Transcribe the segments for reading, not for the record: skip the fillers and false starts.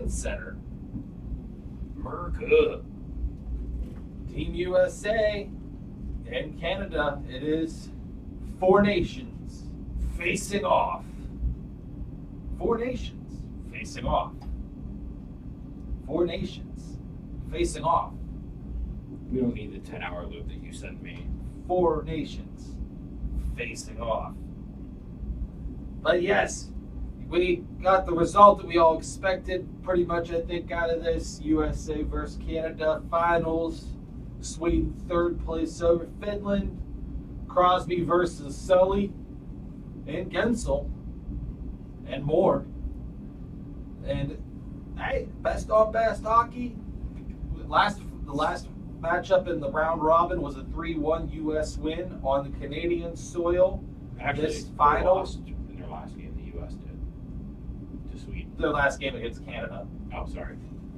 Convention Center. America. Team USA and Canada. It is 4 nations facing off. 4 nations facing off. 4 nations facing off. We don't need the 10-hour loop that you sent me. 4 nations facing off. But yes, we got the result that we all expected pretty much, I think, out of this. USA versus Canada finals. Sweden 3rd place over Finland. Crosby versus Sully and Gensel and more. And hey, best on best hockey. The last matchup in the round robin was a 3-1 U.S. win on the Canadian soil. Actually, this final, lost in their last game, the U.S. did to Sweden. Their last game against Canada. Oh, sorry.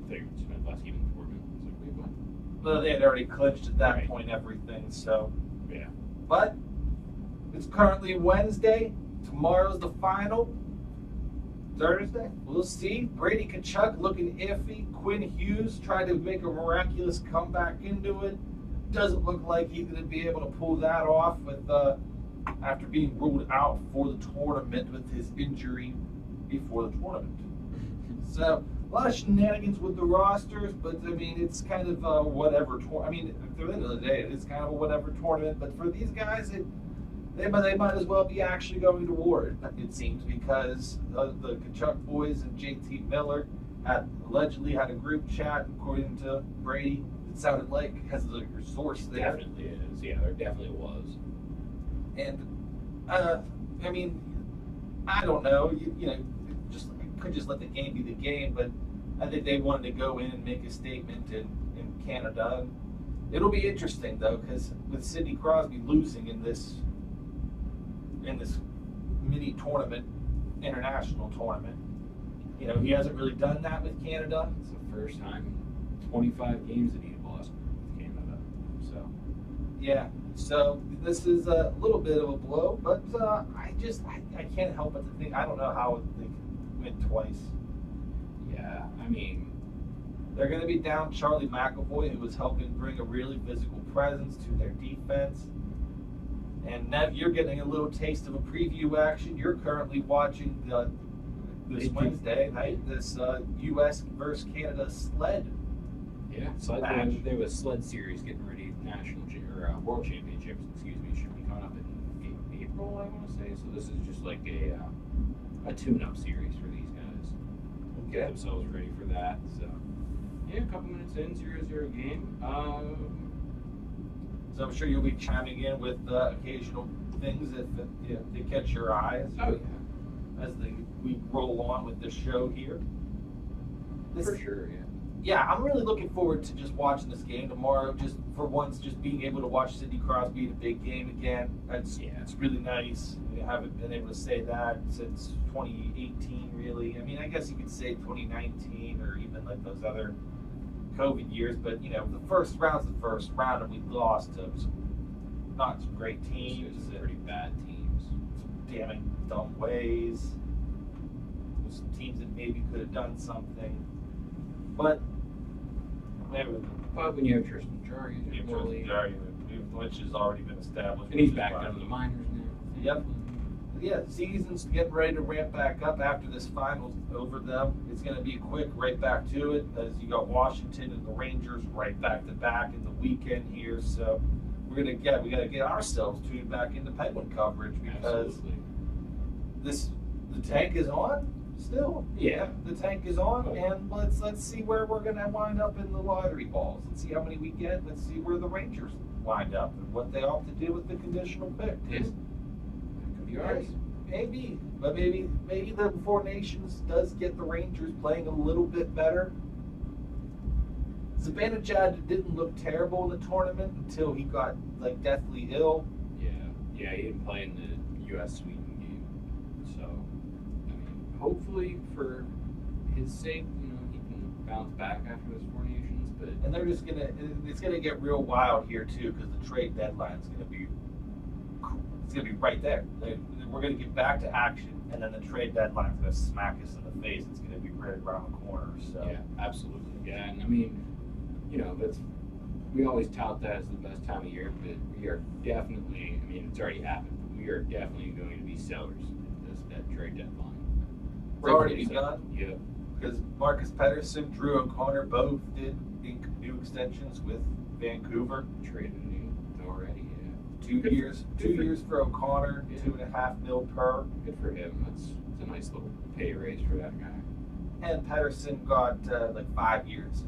They spent last game in the tournament. I was like, wait, what? But they had already clinched at that Right. point everything. So, Yeah. but it's currently Wednesday. Tomorrow's the final. Thursday, we'll see. Brady Tkachuk looking iffy. Quinn Hughes tried to make a miraculous comeback into it. Doesn't look like he's going to be able to pull that off with after being ruled out for the tournament with his injury before the tournament. So a lot of shenanigans with the rosters, but I mean it's kind of whatever. I mean, at the end of the day, it's kind of a whatever tournament. But for these guys, they might as well be actually going to war, it seems, because the Tkachuk boys and JT Miller allegedly had a group chat, according to Brady. It sounded like, because of your source there. Definitely is. Yeah, there definitely was. And, I mean, I don't know. You know, could just let the game be the game, but I think they wanted to go in and make a statement in Canada. It'll be interesting, though, because with Sidney Crosby losing in this mini tournament, international tournament. You know, he hasn't really done that with Canada. It's the first time in 25 games that he's lost with Canada. So, yeah. So this is a little bit of a blow, but I can't help but to think, I don't know how they can win twice. yeah, I mean, They're going to be down Charlie McAvoy, who was helping bring a really physical presence to their defense. And Nev, you're getting a little taste of a preview action. You're currently watching this Wednesday night, this U.S. versus Canada sled. yeah, sled. There was sled series getting ready, world championships. Excuse me, should be coming up in April, I want to say. So this is just like a tune-up series for these guys. Get themselves ready for that. So yeah, a couple minutes in, 0-0 game. So I'm sure you'll be chiming in with occasional things if they catch your eyes. Oh yeah, As we roll on with this show here. for sure. Yeah. Yeah, I'm really looking forward to just watching this game tomorrow. Just for once, just being able to watch Sidney Crosby in a big game again. It's really nice. I haven't been able to say that since 2018, really. I mean, I guess you could say 2019 or even like those other COVID years. But you know, the first round's the first round, and we lost to not some great teams, Some pretty bad teams. some damning dumb ways. Some teams that maybe could have done something, but. But when you have Tristan Jarry, which has already been established. and he's back down to the minors now. Yep. Yeah, season's getting ready to ramp back up after this finals over them. It's going to be quick, right back to it, as you got Washington and the Rangers right back to back in the weekend here. So we got to get ourselves tuned back into Penguin coverage because the tank is on. Still, the tank is on, and let's see where we're gonna wind up in the lottery balls. Let's see how many we get. Let's see where the Rangers wind up and what they opt to do with the conditional pick. Yeah. Could be ours. Maybe, but maybe the Four Nations does get the Rangers playing a little bit better. Zibanejad didn't look terrible in the tournament until he got like deathly ill. Yeah, he didn't play in the U.S. Sweden game, so. Hopefully, for his sake, you know, he can bounce back after those Four Nations. But and they're just it's gonna get real wild here too, because the trade deadline is gonna be right there. We're gonna get back to action and then the trade deadline's going to smack us in the face. It's going to be right around the corner. So Yeah, absolutely. Yeah, and I mean, we always tout that as the best time of year, but we are definitely. I mean, it's already happened. But we are definitely going to be sellers at trade deadline. It's already begun. Yeah. Because Marcus Pettersson, Drew O'Connor both did new extensions with Vancouver. Traded already. Yeah. 2 years. 2 years for O'Connor. Yeah. $2.5 million per. Good for him. It's a nice little pay raise for that guy. And Pettersson got like 5 years.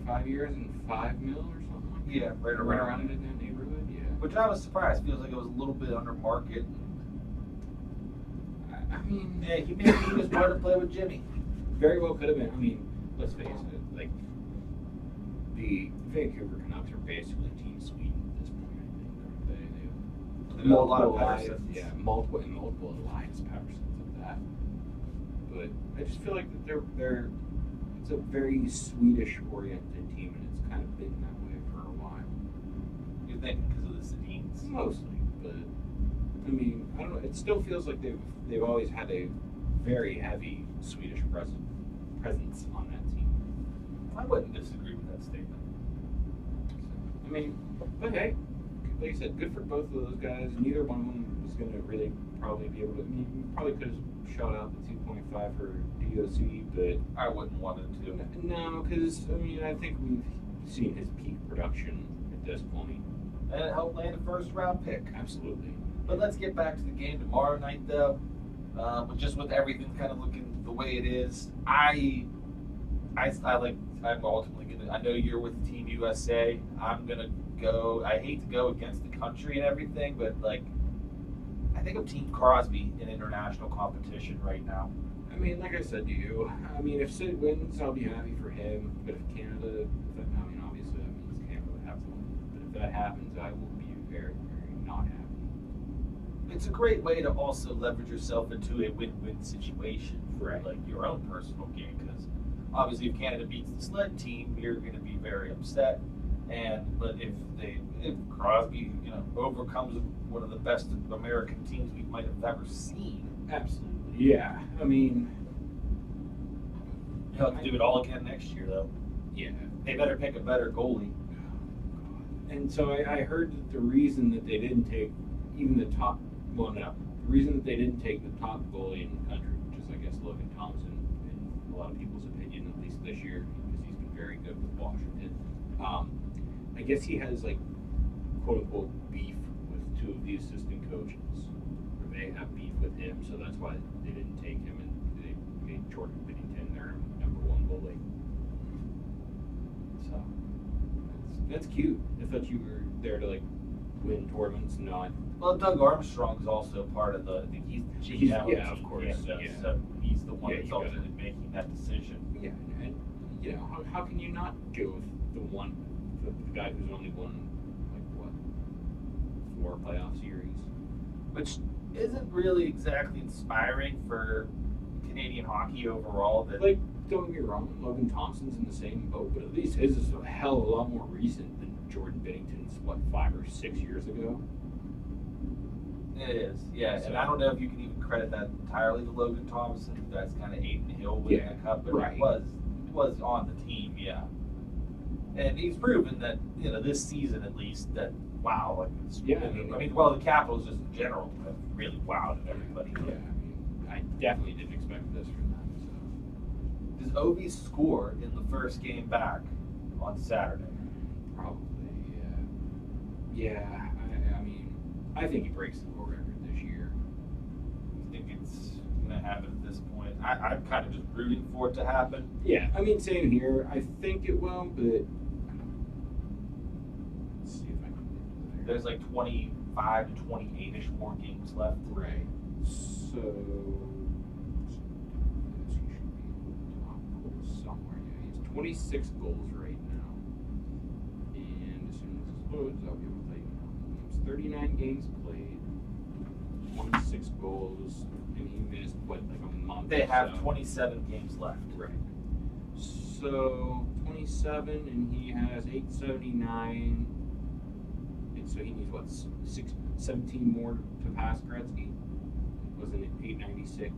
5 years and $5 million or something like that. Yeah, right around it in that neighborhood. Yeah. Which I was surprised. Feels like it was a little bit under market. I mean, Yeah, he was part to play with Jimmy. Very well could have been. I mean, let's face it. Like the Vancouver Canucks are basically Team Sweden at this point. I think They got a lot of Elias, Petterssons. yeah, multiple Elias Petterssons of that. But I just feel like that they're it's a very Swedish oriented team, and it's kind of been that way for a while. You think because of the Sedins? Mostly, but I mean, I don't know. It still feels like they've always had a very heavy Swedish presence on that team. I wouldn't disagree with that statement. I mean, but hey, like you said, good for both of those guys. Neither one of them was going to really probably be able to. I mean, you probably could have shot out the 2.5 for DOC, but I wouldn't want him to. no, because I mean, I think we've seen his peak production at this point. And it helped land a first round pick. Absolutely. But let's get back to the game tomorrow night, though. With everything kind of looking the way it is, I'm ultimately gonna. I know you're with Team USA. I'm gonna go. I hate to go against the country and everything, but like, I think of Team Crosby in international competition right now. I mean, like I said to you, I mean, if Sid wins, I'll be happy for him. But if Canada, obviously that means Canada would have to win. But if that happens, I will be very, very not happy. It's a great way to also leverage yourself into a win-win situation for Right. like your own personal game. Because obviously, if Canada beats the sled team, you're going to be very upset. But if Crosby, overcomes one of the best American teams we might have ever seen, Absolutely. Yeah. I mean, he'll have to do it all again next year, though. yeah. They better pick a better goalie. And so I heard that the reason that they didn't take even the top, the reason that they didn't take the top goalie in the country, which is, I guess, Logan Thompson, in a lot of people's opinion, at least this year, because he's been very good with Washington. I guess he has, like, quote unquote, beef with two of the assistant coaches. Or they have beef with him, so that's why they didn't take him, and they made Jordan Binnington their number one goalie. So that's cute. I thought you were there to like win tournaments, not. Well, Doug Armstrong's also part of he's the GM. Yeah, of course. Canada, Yeah. So he's the one Yeah, that's you gotta- ultimately making that decision. Yeah, and how can you not go with the guy who's only won like what 4 playoff series? Which isn't really exactly inspiring for Canadian hockey overall. That Like, don't get me wrong, Logan Thompson's in the same boat, but at least his is a hell of a lot more recent than Jordan Binnington's, 5 or 6 years ago? it is, yeah. So- And I don't know if you can even credit that entirely to Logan Thompson. That's kind of Aiden Hill winning Yeah, the cup, but right. it was on the team, yeah. And he's proven that this season at least that wow, like it's, Yeah, the Capitals just in general have really wowed everybody. Yeah, I definitely didn't expect this from them. Does Ovi score in the first game back on Saturday? So probably, yeah. Yeah, I think he breaks the goal record this year. I think it's going to happen at this point. I'm kind of just rooting for it to happen. Yeah, same here. I think it will, but let's see if I can get there. There's like 25 to 28-ish more games left. Right. So he should be top goal somewhere. Yeah, he has 26 goals right now. And as soon as this loads, I'll be able to tell you how many games. 39 games played, 26 goals, and he missed like a month. They or have so. 27 games left. Right. So 27, and he has 879. And so he needs 17 more to pass Gretzky. wasn't it 896?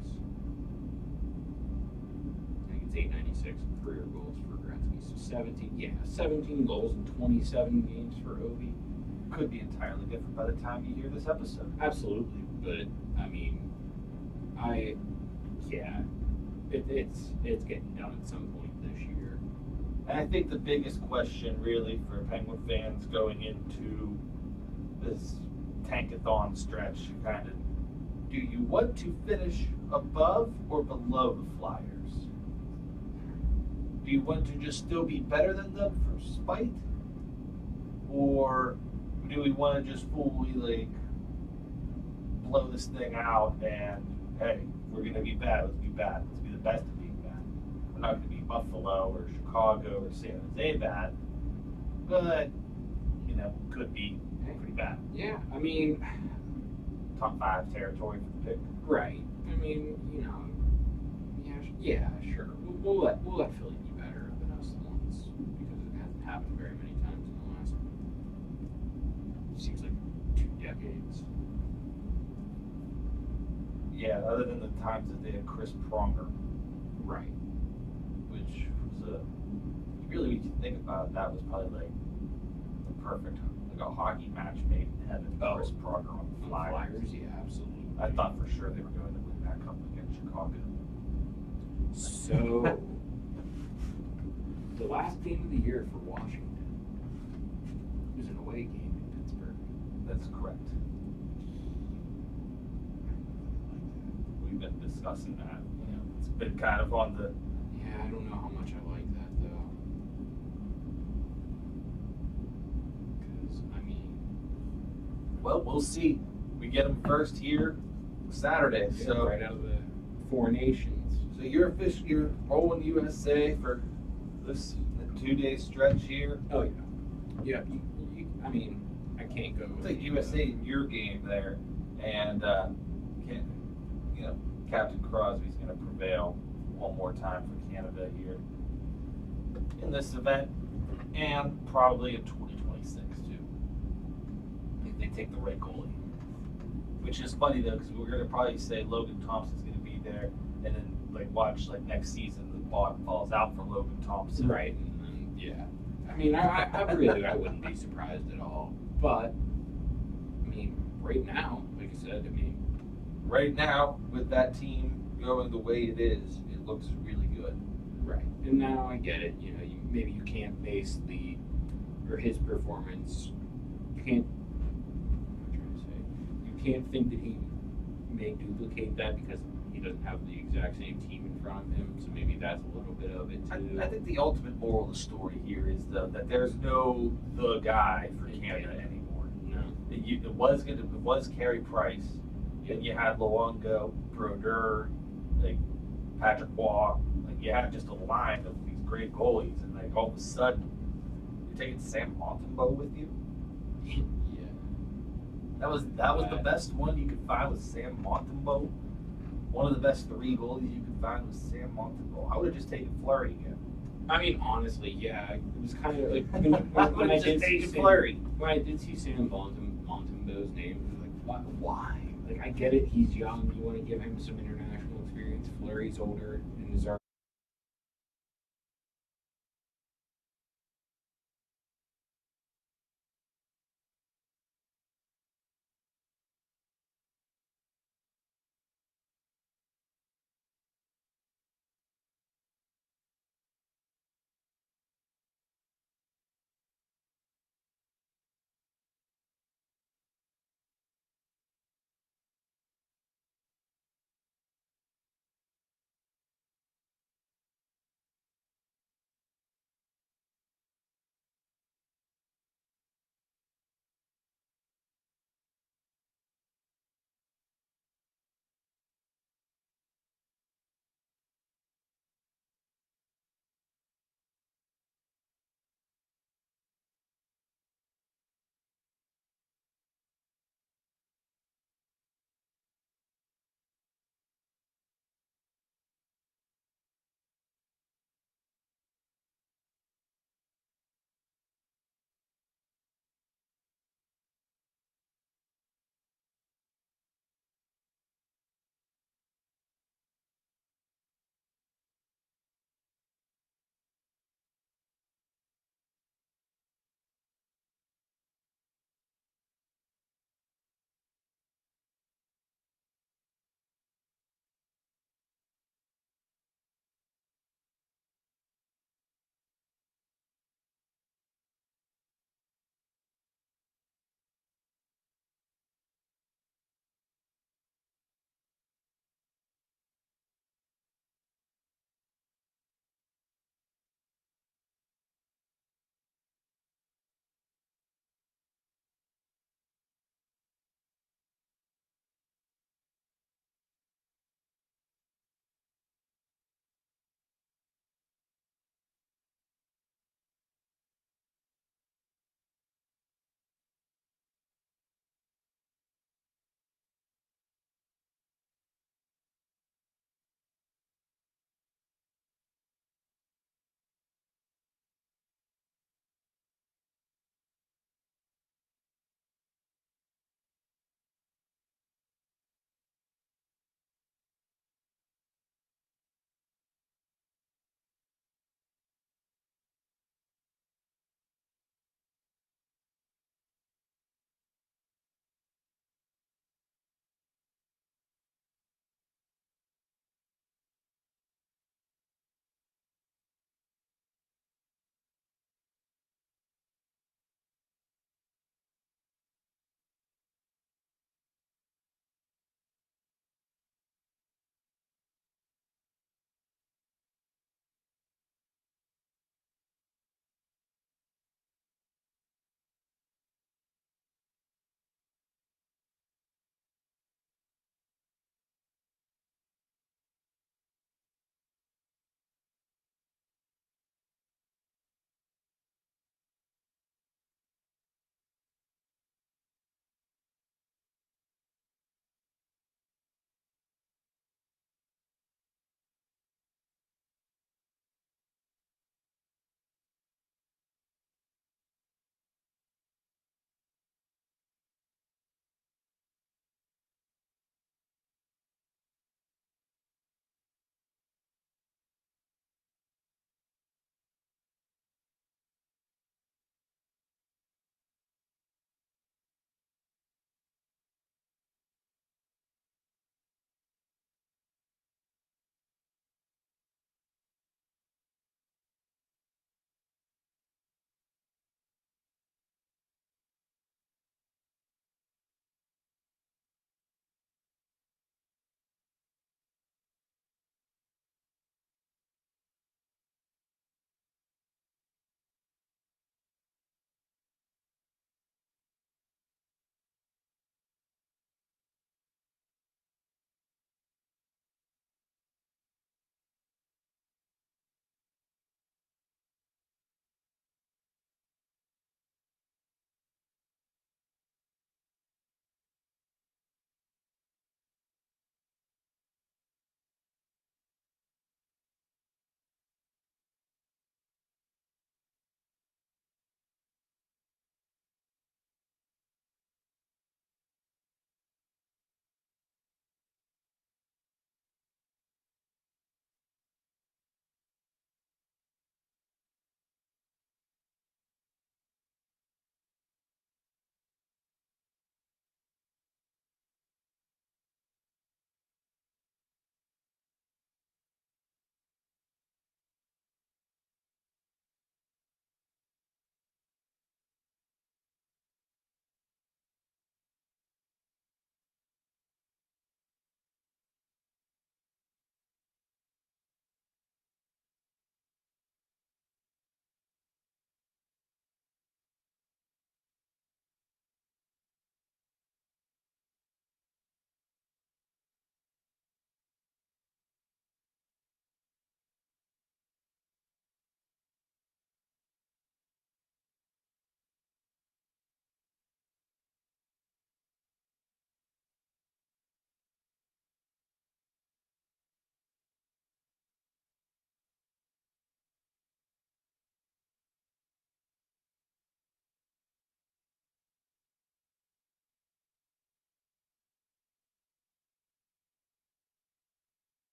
I think it's 896 career goals for Gretzky. So 17 goals in 27 games for Ovi. Could be entirely different by the time you hear this episode. Absolutely, but I mean, it's getting done at some point this year. And I think the biggest question, really, for Penguin fans going into this tankathon stretch, kind of, do you want to finish above or below the Flyers? Do you want to just still be better than them for spite? Or do we want to just fully, like, blow this thing out and, hey, we're going to be bad, let's be bad. Let's be the best at being bad. We're not going to be Buffalo or Chicago or San Jose bad, but, you know, could be pretty bad. Yeah, I mean, Top 5 territory for the pick. right. I mean, you know, yeah, sure. We'll let Philly be better than us once, because it hasn't happened very many times in the last, seems like 2 decades. Yeah, other than the times that they had Chris Pronger, Right. which was really, when you think about it, that was probably like the perfect, like a hockey match made in heaven. Oh. Chris Pronger on the Flyers. Yeah, absolutely. I thought for sure they were going to win that cup against Chicago. So, the last game of the year for Washington was an away game in Pittsburgh. That's correct. We've been discussing that. You know, it's been kind of on the. Yeah, I don't know how much I like that though. Because, I mean, Well, we'll see. We get them first here Saturday. yeah, So right out of the 4 nations. So you're rolling USA for this 2-day stretch here. Oh, yeah. Yeah, I mean, I can't go. It's like USA in your game there, and Captain Crosby's going to prevail one more time for Canada here in this event, and probably in 2026 too. If they take the right goalie, which is funny though, because we're going to probably say Logan Thompson's going to be there, and then watch next season the bottom falls out for Logan Thompson. Right. And, yeah. I mean, I wouldn't be surprised at all. But, I mean, right now, like I said, Right now, with that team going the way it is, it looks really good. right. And now I get it. You know, maybe you can't base his performance. You can't. What am I trying to say? You can't think that he may duplicate that because he doesn't have the exact same team in front of him. So maybe that's a little bit of it too. I think the ultimate moral of the story here is that there's no the guy for Canada anymore. No. It was Carey Price, and you had Luongo, Brodeur, Patrick Waugh. You had just a line of these great goalies, and all of a sudden you're taking Sam Montembeault with you. Yeah. That was the best one you could find was Sam Montembeault. One of the best 3 goalies you could find was Sam Montembeault. I would have just taken Fleury again. I mean, honestly, yeah, it was kind of like when I did see Fleury. When I did see Sam Montembeault's name, it was like, why? Like, I get it, he's young. You want to give him some international experience. Fleury's older and is